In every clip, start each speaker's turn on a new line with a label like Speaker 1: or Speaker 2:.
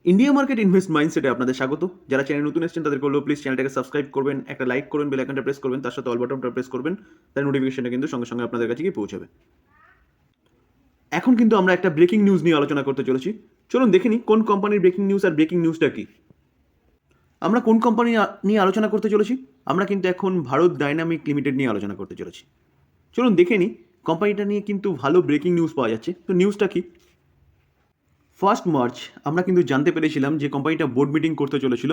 Speaker 1: India market invest মাইন্ডসেটে আপনাদের স্বাগত। যারা চ্যানেল নতুন এসেছেন তাদেরকে বলবো প্লিজ চ্যানেলটাকে সাবস্ক্রাইব করবেন, একটা লাইক করবেন, বেল আইকনটা প্রেস করবেন, তার সাথে অল বাটনটা প্রেস করবেন, তার নোটিফিকেশনটা কিন্তু সঙ্গে সঙ্গে আপনাদের কাছে গিয়ে পৌঁছাবে। এখন কিন্তু আমরা একটা ব্রেকিং নিউজ নিয়ে আলোচনা করতে চলেছি। চলুন দেখে নিই কোন কোম্পানির ব্রেকিং নিউজ আর ব্রেকিং নিউজটা কি। আমরা কোন কোম্পানি নিয়ে আলোচনা করতে চলেছি? আমরা কিন্তু এখন ভারত ডাইনামিক লিমিটেড নিয়ে আলোচনা করতে চলেছি। চলুন দেখে নিই, কোম্পানিটা নিয়ে কিন্তু ভালো ব্রেকিং নিউজ পাওয়া যাচ্ছে। তো নিউজটা কি? 1 মার্চ আমরা কিন্তু জানতে পেরেছিলাম যে কোম্পানিটা বোর্ড মিটিং করতে চলেছিল।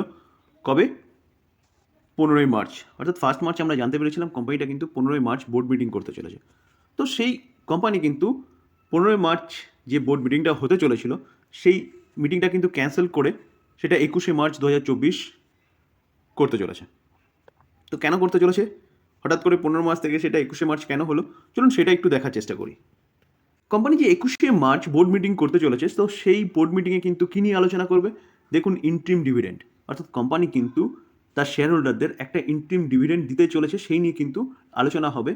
Speaker 1: কবে? 15 মার্চ। অর্থাৎ 1 মার্চ আমরা জানতে পেরেছিলাম কোম্পানিটা কিন্তু 15 মার্চ বোর্ড মিটিং করতে চলেছে। তো সেই কোম্পানি কিন্তু 15 মার্চ যে বোর্ড মিটিংটা হতে চলেছিল সেই মিটিংটা কিন্তু ক্যান্সেল করে সেটা 21 মার্চ 2024 করতে চলেছে। তো কেন করতে চলেছে? হঠাৎ করে 15 মার্চ থেকে সেটা 21 মার্চ কেন হলো? চলুন সেটা একটু দেখার চেষ্টা করি। কোম্পানি যে 21 মার্চ বোর্ড মিটিং করতে চলেছে, তো সেই বোর্ড মিটিংয়ে কিন্তু কী নিয়ে আলোচনা করবে? দেখুন, ইন্ট্রিম ডিভিডেন্ড। অর্থাৎ কোম্পানি কিন্তু তার শেয়ার হোল্ডারদের একটা ইন্ট্রিম ডিভিডেন্ড দিতে চলেছে, সেই নিয়ে কিন্তু আলোচনা হবে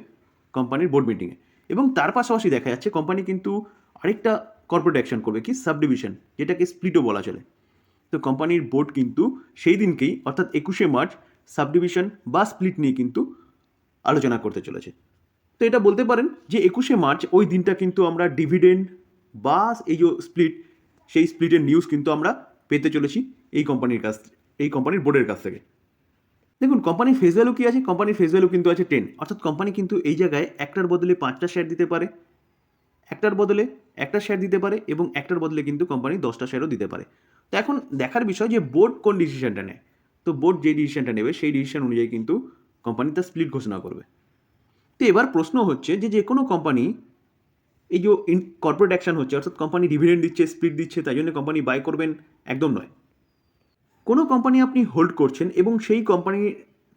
Speaker 1: কোম্পানির বোর্ড মিটিংয়ে। এবং তার পাশাপাশি দেখা যাচ্ছে কোম্পানি কিন্তু আরেকটা কর্পোরেট অ্যাকশন করবে, কি সাবডিভিশন, যেটাকে স্প্লিটও বলা চলে। তো কোম্পানির বোর্ড কিন্তু সেই দিনকেই অর্থাৎ 21 মার্চ সাবডিভিশন বা স্প্লিট নিয়ে কিন্তু আলোচনা করতে চলেছে। তো এটা বলতে পারেন যে 21 মার্চ ওই দিনটা কিন্তু আমরা ডিভিডেন্ড বা এই যে স্প্লিট, সেই স্প্লিটের নিউজ কিন্তু আমরা পেতে চলেছি এই কোম্পানির বোর্ডের কাছ থেকে। দেখুন, কোম্পানির ফেস ভ্যালু কী আছে? কোম্পানির ফেস ভ্যালু কিন্তু আছে 10। অর্থাৎ কোম্পানি কিন্তু এই জায়গায় একটার বদলে 5টা শেয়ার দিতে পারে, একটার বদলে একটা শেয়ার দিতে পারে, এবং একটার বদলে কিন্তু কোম্পানি 10টা শেয়ারও দিতে পারে। তো এখন দেখার বিষয় যে বোর্ড কোন ডিসিশনটা নেয়। তো বোর্ড যে ডিসিশনটা নেবে সেই ডিসিশন অনুযায়ী কিন্তু কোম্পানি তার স্প্লিট ঘোষণা করবে। তো এবার প্রশ্ন হচ্ছে যে কোনো কোম্পানি এই যে কর্পোরেট অ্যাকশন হচ্ছে, অর্থাৎ কোম্পানি ডিভিডেন্ড দিচ্ছে, স্প্লিট দিচ্ছে, তাই জন্য কোম্পানি বাই করবেন? একদম নয়। কোনো কোম্পানি আপনি হোল্ড করছেন এবং সেই কোম্পানি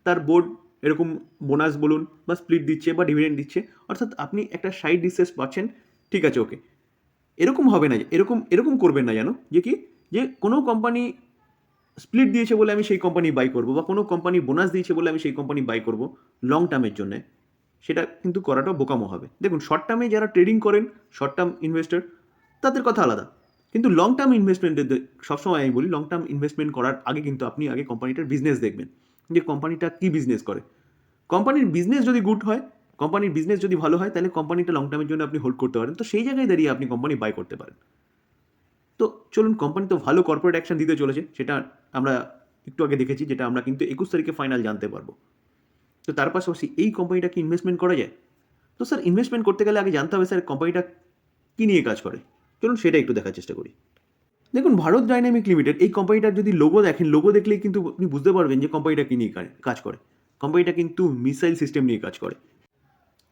Speaker 1: তার বোর্ড এরকম বোনাস বলুন বা স্প্লিট দিচ্ছে বা ডিভিডেন্ড দিচ্ছে, অর্থাৎ আপনি একটা সাইড ডিসেস পাচ্ছেন, ঠিক আছে, ওকে। এরকম হবে না, এরকম করবেন না যেন যে কোনো কোম্পানি স্প্লিট দিয়েছে বলে আমি সেই কোম্পানি বাই করবো, বা কোনো কোম্পানি বোনাস দিয়েছে বলে আমি সেই কোম্পানি বাই করবো লং টার্মের জন্যে। সেটা কিন্তু করাটা বোকামো হবে। দেখুন, শর্ট টার্মে যারা ট্রেডিং করেন, শর্ট টার্ম ইনভেস্টর, তাদের কথা আলাদা। কিন্তু লং টার্ম ইনভেস্টমেন্টের সবসময় আমি বলি, লং টার্ম ইনভেস্টমেন্ট করার আগে কিন্তু আপনি আগে কোম্পানিটার বিজনেস দেখবেন, যে কোম্পানিটা কী বিজনেস করে। কোম্পানির বিজনেস যদি গুড হয়, কোম্পানির বিজনেস যদি ভালো হয়, তাহলে কোম্পানিটা লং টার্মের জন্য আপনি হোল্ড করতে পারেন। তো সেই জায়গায় দাঁড়িয়ে আপনি কোম্পানি বাই করতে পারেন। তো চলুন, কোম্পানি তো ভালো কর্পোরেট অ্যাকশন দিতে চলেছে, সেটা আমরা একটু আগে দেখেছি, যেটা আমরা কিন্তু 21 তারিখে ফাইনাল জানতে পারবো। তো তার পাশাপাশি এই কোম্পানিটা কি ইনভেস্টমেন্ট করা যায়? তো স্যার, ইনভেস্টমেন্ট করতে গেলে আগে জানতে হবে স্যার কোম্পানিটা কী নিয়ে কাজ করে। চলুন সেটা একটু দেখার চেষ্টা করি। দেখুন, ভারত ডাইনামিক লিমিটেড এই কোম্পানিটার যদি লোগো দেখেন, লোগো দেখলেই কিন্তু আপনি বুঝতে পারবেন যে কোম্পানিটা কী নিয়ে কাজ করে। কোম্পানিটা কিন্তু মিসাইল সিস্টেম নিয়ে কাজ করে।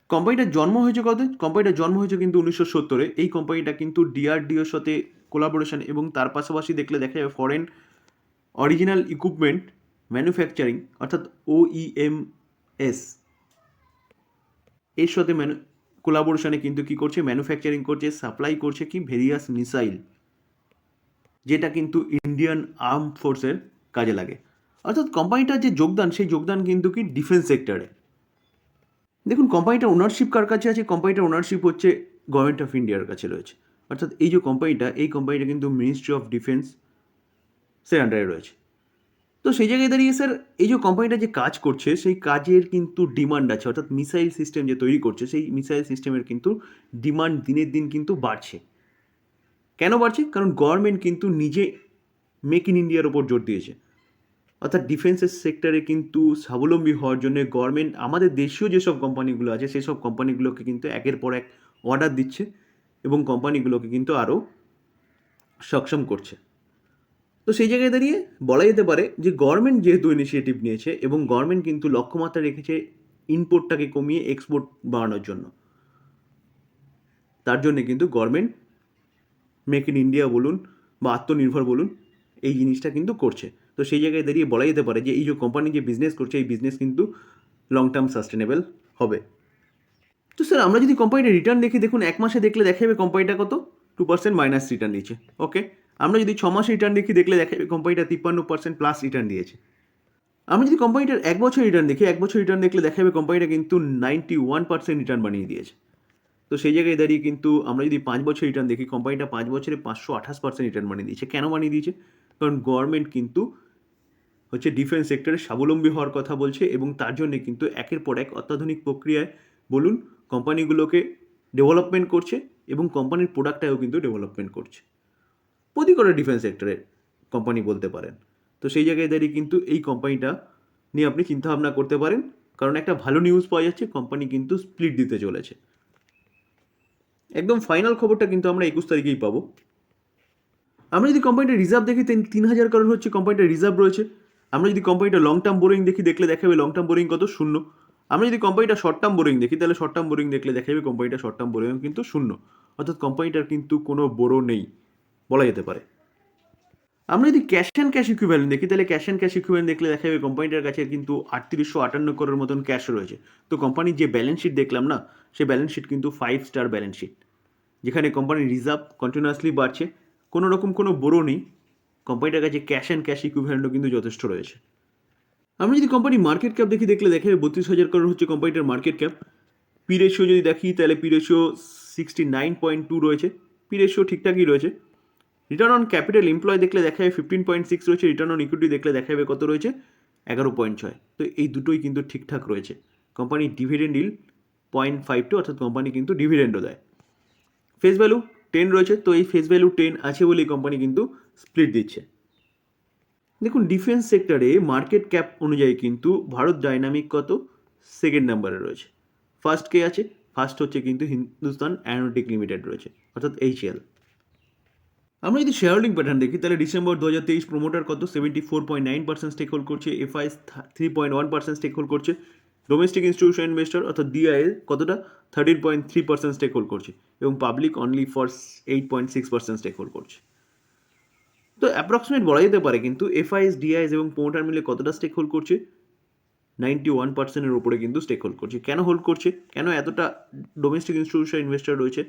Speaker 1: কোম্পানিটার জন্ম হয়েছে কত? কোম্পানিটার জন্ম হয়েছে কিন্তু 1970-এ। এই কোম্পানিটা কিন্তু ডিআরডিওর সাথে কোলাবোরেশন, এবং তার পাশাপাশি দেখলে দেখা যাবে ফরেন অরিজিনাল ইকুইপমেন্ট ম্যানুফ্যাকচারিং, অর্থাৎ OEMS, এর সাথে কোলাবোরেশনে কিন্তু কী করছে? ম্যানুফ্যাকচারিং করছে, সাপ্লাই করছে কি ভেরিয়াস মিসাইল, যেটা কিন্তু ইন্ডিয়ান আর্ম ফোর্সের কাজে লাগে। অর্থাৎ কোম্পানিটার যে যোগদান, সেই যোগদান কিন্তু কি ডিফেন্স সেক্টরে। দেখুন, কোম্পানিটার ওনারশিপ কার কাছে আছে? কোম্পানিটার ওনারশিপ হচ্ছে গভর্নমেন্ট অফ ইন্ডিয়ার কাছে রয়েছে। অর্থাৎ এই যে কোম্পানিটা কিন্তু মিনিস্ট্রি অফ ডিফেন্সের আন্ডারে রয়েছে। তো সেই জায়গায় দাঁড়িয়ে স্যার, এই যে কোম্পানিটা যে কাজ করছে, সেই কাজের কিন্তু ডিমান্ড আছে। অর্থাৎ মিসাইল সিস্টেম যে তৈরি করছে, সেই মিসাইল সিস্টেমের কিন্তু ডিমান্ড দিনের দিন কিন্তু বাড়ছে। কেন বাড়ছে? কারণ গভর্নমেন্ট কিন্তু নিজে মেক ইন ইন্ডিয়ার ওপর জোর দিয়েছে। অর্থাৎ ডিফেন্সের সেক্টরে কিন্তু স্বাবলম্বী হওয়ার জন্য গভর্নমেন্ট আমাদের দেশীয় যেসব কোম্পানিগুলো আছে, সেই সব কোম্পানিগুলোকে কিন্তু একের পর এক অর্ডার দিচ্ছে, এবং কোম্পানিগুলোকে কিন্তু আরও সক্ষম করছে। তো সেই জায়গায় দাঁড়িয়ে বলা যেতে পারে যে গভর্নমেন্ট যেহেতু ইনিশিয়েটিভ নিয়েছে, এবং গভর্নমেন্ট কিন্তু লক্ষ্যমাত্রা রেখেছে ইম্পোর্টটাকে কমিয়ে এক্সপোর্ট বাড়ানোর জন্য, তার জন্যে কিন্তু গভর্নমেন্ট মেক ইন ইন্ডিয়া বলুন বা আত্মনির্ভর বলুন, এই জিনিসটা কিন্তু করছে। তো সেই জায়গায় দাঁড়িয়ে বলা যেতে পারে যে এই যে কোম্পানি যে বিজনেস করছে, এই বিজনেস কিন্তু লং টার্ম সাস্টেনেবল হবে। তো স্যার, আমরা যদি কোম্পানিটা রিটার্ন দেখি, দেখুন 1 মাসে দেখলে দেখা যাবে কোম্পানিটা কত? 2% মাইনাস রিটার্ন দিয়েছে, ওকে। আমরা যদি 6 মাসে রিটার্ন দেখি, দেখলে দেখা যাবে কোম্পানিটা 53% প্লাস রিটার্ন দিয়েছে। আমরা যদি কোম্পানিটার 1 বছর রিটার্ন দেখি, 1 বছর রিটার্ন দেখলে দেখা যাবে কোম্পানিটা কিন্তু 91% রিটার্ন বানিয়ে দিয়েছে। তো সেই জায়গায় দাঁড়িয়ে কিন্তু আমরা যদি 5 বছর রিটার্ন দেখি, কোম্পানিটা 5 বছরে 528% রিটার্ন বানিয়ে দিয়েছে। কেন বানিয়ে দিয়েছে? কারণ গভর্নমেন্ট কিন্তু হচ্ছে ডিফেন্স সেক্টরে স্বাবলম্বী হওয়ার কথা বলছে এবং তার জন্যে কিন্তু একের পর এক অত্যাধুনিক প্রক্রিয়ায় বলুন কোম্পানিগুলোকে ডেভেলপমেন্ট করছে এবং কোম্পানির প্রোডাক্টটাও কিন্তু ডেভেলপমেন্ট করছে। প্রতি করে ডিফেন্স সেক্টরের কোম্পানি বলতে পারেন। তো সেই জায়গায় দাঁড়িয়ে কিন্তু এই কোম্পানিটা নিয়ে আপনি চিন্তাভাবনা করতে পারেন, কারণ একটা ভালো নিউজ পাওয়া যাচ্ছে, কোম্পানি কিন্তু স্প্লিট দিতে চলেছে। একদম ফাইনাল খবরটা কিন্তু আমরা 21 তারিখেই পাবো। আমরা যদি কোম্পানিটা রিজার্ভ দেখি 3,000 কারোর হচ্ছে কোম্পানিটা রিজার্ভ রয়েছে। আমরা যদি কোম্পানিটা লং টার্ম বোরিং দেখি, দেখলে দেখাবে লং টার্ম বোরিং কত, 0। আমরা যদি কোম্পানিটা শর্ট টার্ম বোরিং দেখি, তাহলে শর্ট টার্ম বোরিং দেখলে দেখাবে কোম্পানিটা শর্ট টার্ম বোরিং কিন্তু 0, অর্থাৎ কোম্পানিটার কিন্তু কোনো বোরো নেই বলা যেতে পারে। আমরা যদি ক্যাশ অ্যান্ড ক্যাশ ইকুইভ্যালেন্ট দেখি, তাহলে ক্যাশ অ্যান্ড ক্যাশ ইকুইভ্যালেন্ট দেখলে দেখা যাবে কোম্পানিটার কাছে কিন্তু 3858 করোড়ের মতন ক্যাশ রয়েছে। তো কোম্পানির যে ব্যালেন্স শিট দেখলাম না, সেই ব্যালেন্স শিট কিন্তু 5 স্টার ব্যালেন্স শিট, যেখানে কোম্পানির রিজার্ভ কন্টিনিউয়াসলি বাড়ছে, কোনো রকম কোনো বোরো নেই। কোম্পানিটার কাছে ক্যাশ অ্যান্ড ক্যাশ ইকুইভ্যালেন্টও কিন্তু যথেষ্ট রয়েছে। আমরা যদি কোম্পানির মার্কেট ক্যাপ দেখি, দেখলে দেখা যাবে 32,000 করোড় হচ্ছে কোম্পানিটার মার্কেট ক্যাপ। পি রেশিও যদি দেখি, তাহলে পি রেশিও 69.2 রয়েছে, পি রেশিও ঠিকঠাকই রয়েছে। রিটার্ন অন ক্যাপিটাল এমপ্লয় দেখলে দেখা যাবে 15.6 রয়েছে, রিটার্ন অন ইকুইটি দেখলে দেখা যাবে কত রয়েছে, 11.6। তো এই দুটোই কিন্তু ঠিকঠাক রয়েছে। কোম্পানির ডিভিডেন্ড ইল 0.52, অর্থাৎ কোম্পানি কিন্তু ডিভিডেন্ডও দেয়। ফেস ভ্যালু 10 রয়েছে, তো এই ফেস ভ্যালু 10 আছে বলেই কোম্পানি কিন্তু স্প্লিট দিচ্ছে। দেখুন ডিফেন্স সেক্টরে মার্কেট ক্যাপ অনুযায়ী কিন্তু ভারত ডাইনামিক কত, সেকেন্ড নাম্বারে রয়েছে। ফার্স্ট কে আছে, ফার্স্ট হচ্ছে কিন্তু হিন্দুস্তান অ্যারোনটিক লিমিটেড রয়েছে, অর্থাৎ HAL। আমরা যদি শেয়ার হোল্ডিং প্যাটার্ন দেখি, তাহলে ডিসেম্বর 2023 প্রোমোটার কত 74.9% স্টেক হোল্ড করছে, FIs 3.1% স্টেক হোল্ড করছে, ডোমেস্টিক ইনস্টিটিউশন ইনভেস্টর অর্থাৎ DIA কতটা 13.3% স্টেক হোল্ড করছে এবং public only for 8.6% stake hold করছে। তো অ্যাপ্রক্সিমেট বলা যেতে পারে কিন্তু FIs, DIs এবং প্রোমোটার মিলে কতটা স্টেক হোল্ড করছে, 91%-এর উপরে কিন্তু স্টেক হোল্ড করছে। কেন হোল্ড করছে, কেন এতটা ডোমেস্টিক ইনস্টিটিউশন ইনভেস্টর রয়েছে?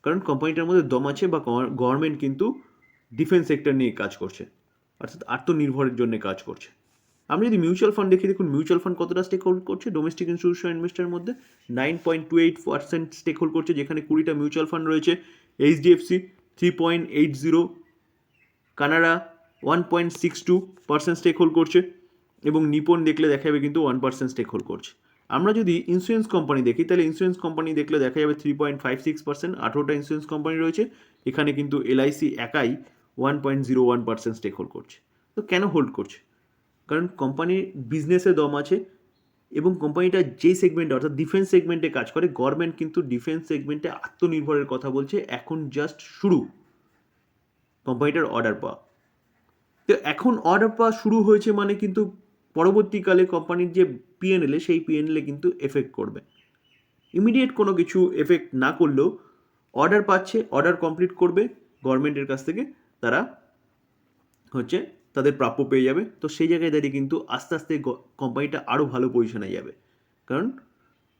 Speaker 1: কারণ কোম্পানিটার মধ্যে দম আছে বা গভর্নমেন্ট কিন্তু ডিফেন্স সেক্টর নিয়ে কাজ করছে, অর্থাৎ আত্মনির্ভরের জন্য কাজ করছে। আমরা যদি মিউচুয়াল ফান্ড দেখি, দেখুন মিউচুয়াল ফান্ড কতটা স্টেক হোল্ড করছে ডোমেস্টিক ইনস্টিটিউশন ইনভেস্টরের মধ্যে, 9.28% স্টেক হোল্ড করছে, যেখানে 20টা মিউচুয়াল ফান্ড রয়েছে। HDFC 3.80, কানাডা 1.62% স্টেক হোল্ড করছে এবং নিপন দেখলে দেখা যাবে কিন্তু 1% স্টেক হোল্ড করছে। আমরা যদি ইন্স্যুরেন্স কোম্পানি দেখি, তাহলে ইন্স্যুরেন্স কোম্পানি দেখলে দেখা যাবে 3.56%, 18টা ইন্স্যুরেন্স কোম্পানি রয়েছে, এখানে কিন্তু LIC একাই 1.01% স্টেক হোল্ড করছে। তো কেন হোল্ড করছে? কারণ কোম্পানির বিজনেসে দম আছে এবং কোম্পানিটা যেই সেগমেন্টে অর্থাৎ ডিফেন্স সেগমেন্টে কাজ করে, গভর্নমেন্ট কিন্তু ডিফেন্স সেগমেন্টে আত্মনির্ভরের কথা বলছে, এখন জাস্ট শুরু কোম্পানিটার অর্ডার পাওয়া। তো এখন অর্ডার পাওয়া শুরু হয়েছে মানে কিন্তু পরবর্তীকালে কোম্পানির যে PNL সেই PNL কিন্তু এফেক্ট করবে। ইমিডিয়েট কোনো কিছু এফেক্ট না করলেও অর্ডার পাচ্ছে, অর্ডার কমপ্লিট করবে গভর্নমেন্টের কাছ থেকে, তারা হচ্ছে তাদের প্রাপ্য পেয়ে যাবে। তো সেই জায়গায় দাঁড়িয়ে কিন্তু আস্তে আস্তে কোম্পানিটা আরও ভালো পজিশনে যাবে, কারণ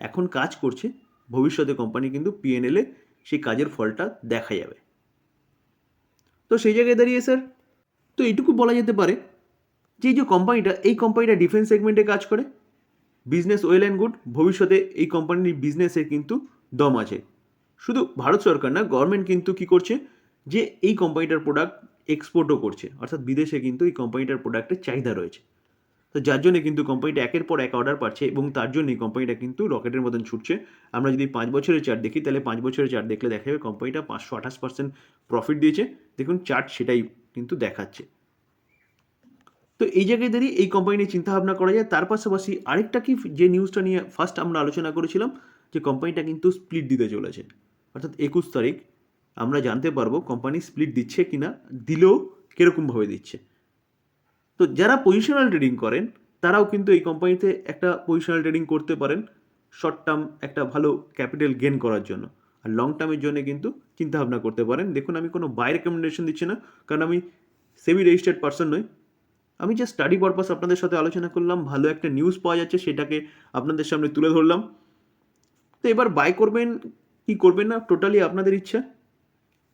Speaker 1: এখন কাজ করছে, ভবিষ্যতে কোম্পানি কিন্তু PNL সেই কাজের ফলটা দেখা যাবে। তো সেই জায়গায় দাঁড়িয়ে স্যার তো এইটুকু বলা যেতে পারে যে এই যে কোম্পানিটা ডিফেন্স সেগমেন্টে কাজ করে, বিজনেস ওয়েল অ্যান্ড গুড, ভবিষ্যতে এই কোম্পানির বিজনেসে কিন্তু দম আছে। শুধু ভারত সরকার না, গভর্নমেন্ট কিন্তু কি করছে যে এই কোম্পানিটার প্রোডাক্ট এক্সপোর্টও করছে, অর্থাৎ বিদেশে কিন্তু এই কোম্পানিটার প্রোডাক্টের চাহিদা রয়েছে। তো যার জন্য কিন্তু কোম্পানিটা একের পর এক অর্ডার পাচ্ছে এবং তার জন্যই কোম্পানিটা কিন্তু রকেটের মতন ছুটছে। আমরা যদি 5 বছরের চার্ট দেখি, তাহলে 5 বছরের চার্ট দেখলে দেখা যাবে কোম্পানিটা 528% প্রফিট দিয়েছে। দেখুন চার্ট সেটাই কিন্তু দেখাচ্ছে। তো এই জায়গায় দাঁড়িয়ে এই কোম্পানি নিয়ে চিন্তাভাবনা করা যায়। তার পাশাপাশি আরেকটা কি, যে নিউজটা নিয়ে ফার্স্ট আমরা আলোচনা করেছিলাম, যে কোম্পানিটা কিন্তু স্প্লিট দিতে চলেছে, অর্থাৎ 21 তারিখ আমরা জানতে পারবো কোম্পানি স্প্লিট দিচ্ছে কি না, দিলেও কীরকমভাবে দিচ্ছে। তো যারা পজিশনাল ট্রেডিং করেন তারাও কিন্তু এই কোম্পানিতে একটা পজিশনাল ট্রেডিং করতে পারেন, শর্ট টার্ম একটা ভালো ক্যাপিটাল গেন করার জন্য। আর লং টার্মের জন্য কিন্তু চিন্তাভাবনা করতে পারেন। দেখুন আমি কোনো বাই রেকমেন্ডেশন দিচ্ছি না, কারণ আমি সেবি রেজিস্টার্ড পার্সন নই। আমি জাস্ট স্টাডি পারপাস আপনাদের সাথে আলোচনা করলাম, ভালো একটা নিউজ পাওয়া যাচ্ছে সেটাকে আপনাদের সামনে তুলে ধরলাম। তো এবার বাই করবেন কি করবেন না টোটালি আপনাদের ইচ্ছা।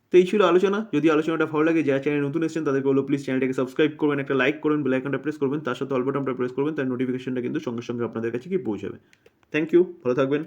Speaker 1: তো এই ছিল আলোচনা। যদি আলোচনাটা ভালো লাগে, যারা চ্যানেল নতুন এসেছেন তাদেরকে বলবো প্লিজ চ্যানেলটাকে সাবস্ক্রাইব করবেন, একটা লাইক করবেন, বেল আইকনটা প্রেস করবেন, তার সাথে অল বাটনটা প্রেস করবেন, তার নোটিফিকেশনটা কিন্তু সঙ্গে সঙ্গে আপনাদের কাছে গিয়ে পৌঁছাবে। থ্যাংক ইউ, ভালো থাকবেন।